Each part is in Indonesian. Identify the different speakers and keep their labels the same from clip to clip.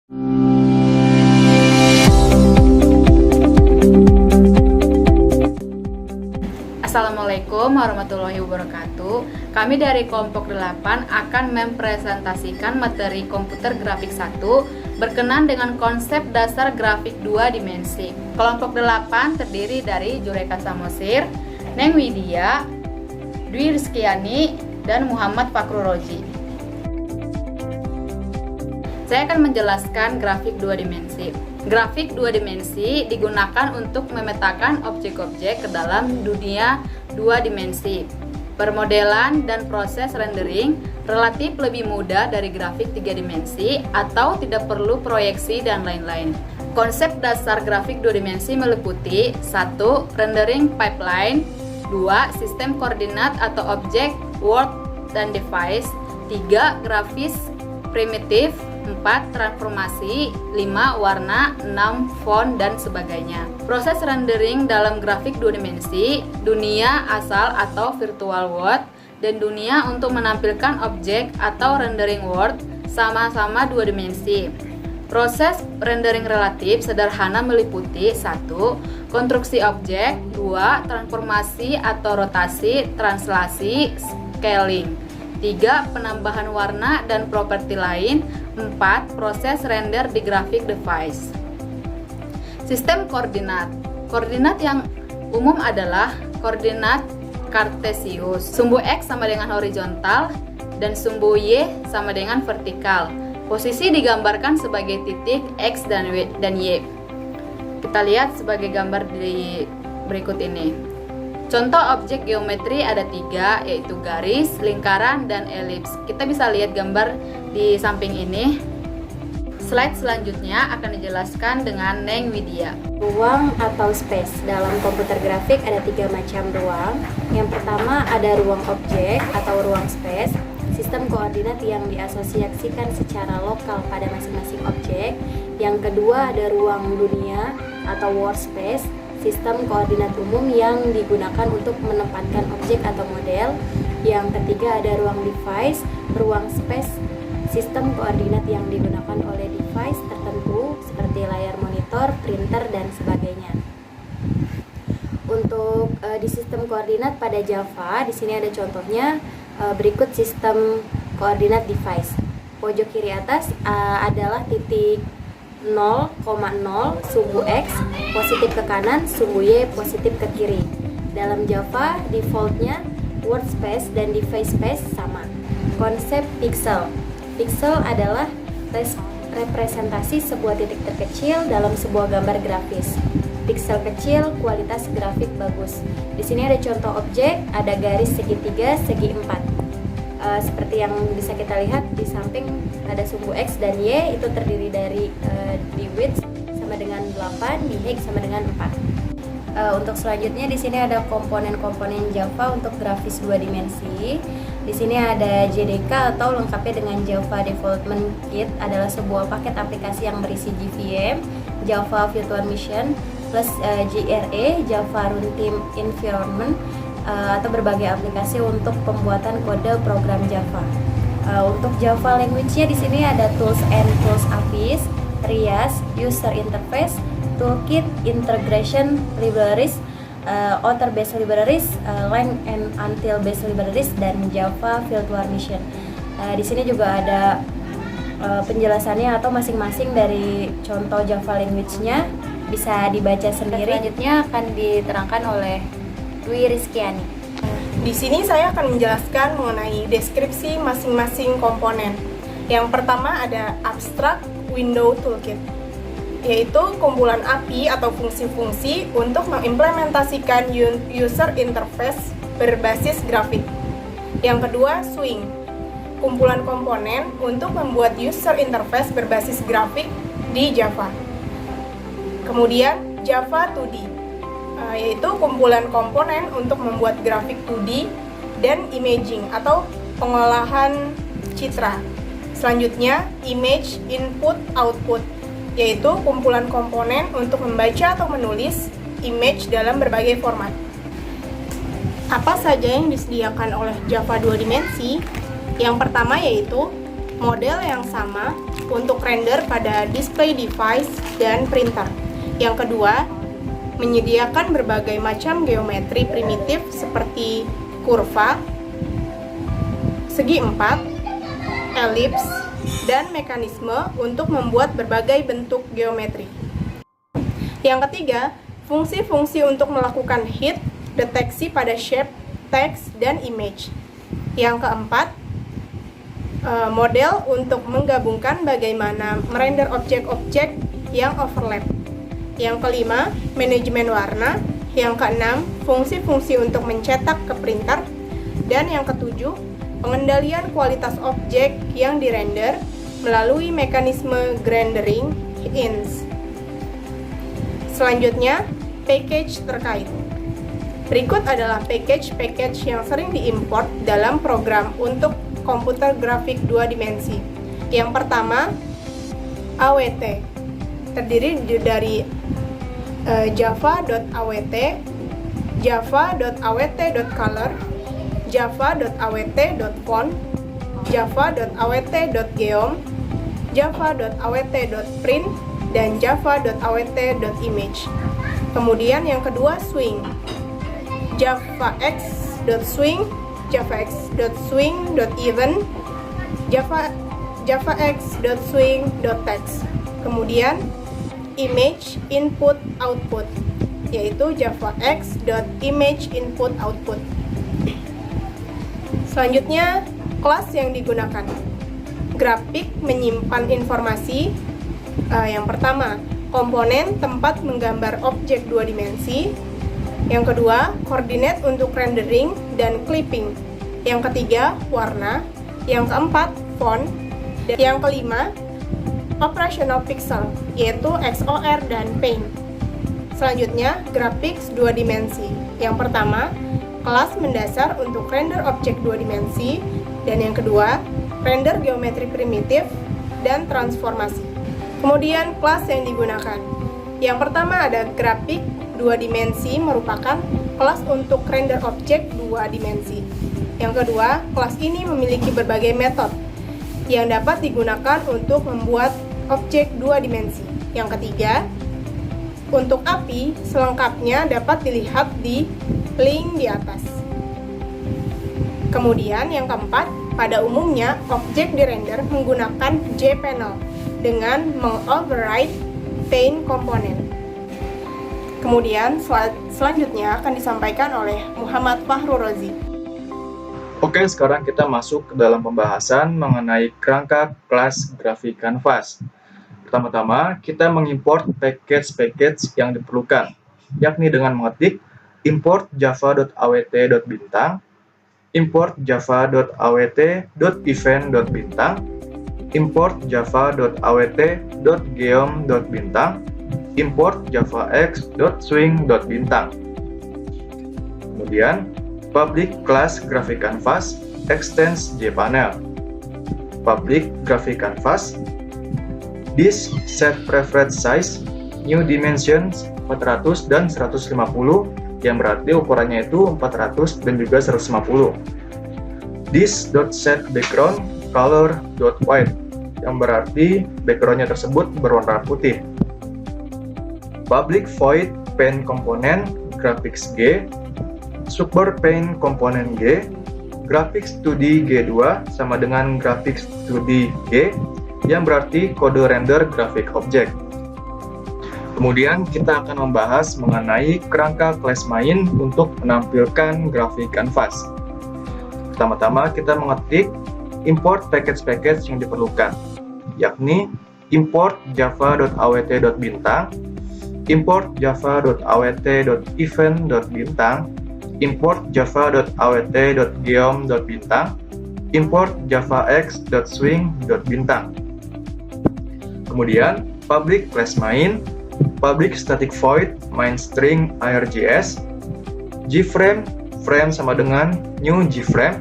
Speaker 1: Assalamualaikum warahmatullahi wabarakatuh. Kami dari kelompok 8 akan mempresentasikan materi komputer grafik 1 berkenan dengan konsep dasar grafik 2 dimensi. Kelompok 8 terdiri dari Jureka Samosir, Neng Widya, Dwi Rizkyani, dan Muhammad Fakruroji. Saya akan menjelaskan grafik 2 dimensi. Grafik 2 dimensi digunakan untuk memetakan objek-objek ke dalam dunia 2 dimensi. Permodelan dan proses rendering relatif lebih mudah dari grafik 3 dimensi atau tidak perlu proyeksi dan lain-lain. Konsep dasar grafik 2 dimensi meliputi 1. Rendering pipeline, 2. Sistem koordinat atau objek, word, dan device, 3. Grafis primitif, 4. Transformasi, 5. Warna, 6. Font, dan sebagainya. Proses rendering dalam grafik 2 dimensi, dunia asal atau virtual world, dan dunia untuk menampilkan objek atau rendering world sama-sama 2 dimensi. Proses rendering relatif sederhana meliputi 1. Konstruksi objek, 2. Transformasi atau rotasi, translasi, scaling, 3. Penambahan warna dan properti lain, 4. Proses render di grafik device. Sistem koordinat. Koordinat yang umum adalah koordinat kartesius. Sumbu X sama dengan horizontal dan sumbu Y sama dengan vertikal. Posisi digambarkan sebagai titik X dan Y. Kita lihat sebagai gambar di berikut ini. Contoh objek geometri ada 3, yaitu garis, lingkaran, dan elips. Kita bisa lihat gambar di samping ini. Slide selanjutnya akan dijelaskan dengan Neng Widya.
Speaker 2: Ruang atau space. Dalam komputer grafik ada 3 macam ruang. Yang pertama ada ruang objek atau ruang space, sistem koordinat yang diasosiasikan secara lokal pada masing-masing objek. Yang kedua ada ruang dunia atau world space, sistem koordinat umum yang digunakan untuk menempatkan objek atau model. Yang ketiga ada ruang device, ruang space, sistem koordinat yang digunakan oleh device tertentu seperti layar monitor, printer, dan sebagainya. Untuk di sistem koordinat pada Java, di sini ada contohnya. Berikut sistem koordinat device. Pojok kiri atas adalah titik 0,0 sumbu X positif ke kanan, sumbu Y positif ke kiri. Dalam Java, defaultnya word space dan device space sama. Konsep pixel. Pixel adalah representasi sebuah titik terkecil dalam sebuah gambar grafis. Pixel kecil, kualitas grafik bagus. Di sini ada contoh objek, ada garis segitiga, segi 4. Seperti yang bisa kita lihat di samping ada sumbu X dan Y, itu terdiri dari di width sama dengan 8, di height sama dengan 4. Untuk selanjutnya di sini ada komponen-komponen Java untuk grafis 2 dimensi. Di sini ada JDK atau lengkapnya dengan Java Development Kit, adalah sebuah paket aplikasi yang berisi JVM, Java Virtual Machine, plus JRE, Java Runtime Environment, atau berbagai aplikasi untuk pembuatan kode program Java. Untuk Java language-nya di sini ada Tools and Tools APIs, RIAS, User Interface, Toolkit, Integration Libraries, Author Based Libraries, Lang and Until Based Libraries, dan Java Virtual Machine. Di sini juga ada penjelasannya atau masing-masing dari contoh Java language-nya bisa dibaca sendiri. Selanjutnya akan diterangkan oleh Dwi Rizkyani.
Speaker 3: Di sini saya akan menjelaskan mengenai deskripsi masing-masing komponen. Yang pertama ada Abstract Window Toolkit, yaitu kumpulan API atau fungsi-fungsi untuk mengimplementasikan user interface berbasis grafik. Yang kedua, Swing, kumpulan komponen untuk membuat user interface berbasis grafik di Java. Kemudian Java 2D, yaitu kumpulan komponen untuk membuat grafik 2D dan imaging atau pengolahan citra. Selanjutnya, Image Input Output, yaitu kumpulan komponen untuk membaca atau menulis image dalam berbagai format. Apa saja yang disediakan oleh Java 2 dimensi? Yang pertama yaitu model yang sama untuk render pada display device dan printer. Yang kedua, menyediakan berbagai macam geometri primitif seperti kurva, segi empat, elips, dan mekanisme untuk membuat berbagai bentuk geometri. Yang ketiga, fungsi-fungsi untuk melakukan hit, deteksi pada shape, text, dan image. Yang keempat, model untuk menggabungkan bagaimana merender objek-objek yang overlap. Yang kelima, manajemen warna. Yang keenam, fungsi-fungsi untuk mencetak ke printer. Dan yang ketujuh, pengendalian kualitas objek yang dirender melalui mekanisme rendering ins. Selanjutnya, package terkait. Berikut adalah package-package yang sering diimport dalam program untuk komputer grafik 2 dimensi. Yang pertama, AWT. Terdiri dari java.awt, java.awt.color, java.awt.font, java.awt.geom, java.awt.print, dan java.awt.image. Kemudian yang kedua, swing. javax.swing, javax.swing.even, javax.swing.text. Kemudian image input output, yaitu javax.image input output. Selanjutnya, kelas yang digunakan. Grafik menyimpan informasi. Yang pertama, komponen tempat menggambar objek 2 dimensi. Yang kedua, koordinat untuk rendering dan clipping. Yang ketiga, warna. Yang keempat, font. Yang kelima, operational pixel, yaitu XOR dan paint. Selanjutnya, graphics 2 dimensi. Yang pertama, kelas mendasar untuk render objek 2 dimensi. Dan yang kedua, render geometri primitif dan transformasi. Kemudian, kelas yang digunakan. Yang pertama ada grafik 2 dimensi, merupakan kelas untuk render objek 2 dimensi. Yang kedua, kelas ini memiliki berbagai metode yang dapat digunakan untuk membuat objek 2 dimensi. Yang ketiga, untuk API selengkapnya dapat dilihat di link di atas. Kemudian yang keempat, pada umumnya objek dirender menggunakan jPanel dengan mengoverride paint komponen. Kemudian selanjutnya akan disampaikan oleh Muhammad Fahru Rozi.
Speaker 4: Oke, sekarang kita masuk ke dalam pembahasan mengenai kerangka kelas grafik kanvas. Pertama-tama, kita mengimport package-package yang diperlukan, yakni dengan mengetik import java.awt.bintang, import java.awt.event.bintang, import java.awt.geom.bintang, import javax.swing.bintang. Kemudian, public class graphic canvas extends jpanel. Public graphic canvas this set preferred size new dimensions 400 dan 150, yang berarti ukurannya itu 400 dan juga 150. This.set background color.white, yang berarti backgroundnya tersebut berwarna putih. Public void paint component graphics G, super paint component G, graphics 2D G2 sama dengan graphics 2D G, yang berarti kode render grafik objek. Kemudian kita akan membahas mengenai kerangka kelas main untuk menampilkan grafik kanvas. Pertama-tama kita mengetik import package-package yang diperlukan, yakni import java.awt.bintang, import java.awt.event.bintang, import java.awt.geom.bintang, import javax.swing.bintang. Kemudian public class main, public static void main string args, gframe, frame sama dengan new gframe,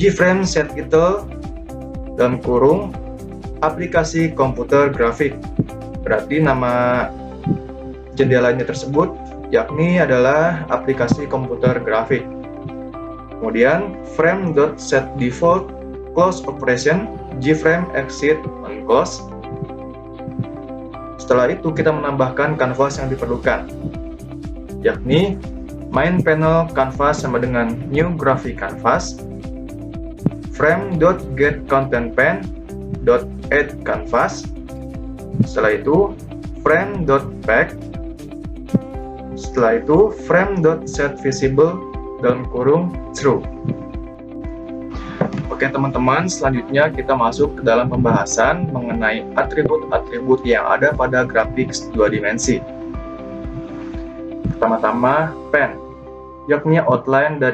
Speaker 4: gframe set title dan kurung aplikasi komputer grafik, berarti nama jendelanya tersebut yakni adalah aplikasi komputer grafik. Kemudian frame.setDefault close operation gframe exit close. Setelah itu kita menambahkan canvas yang diperlukan, yakni main panel canvas sama dengan new graphic canvas, frame.getContentPan.add canvas, setelah itu frame.pack, setelah itu frame.setVisible (true). Oke teman-teman, selanjutnya kita masuk ke dalam pembahasan mengenai atribut-atribut yang ada pada graphics 2 dimensi. Pertama-tama pen, yakni outline dari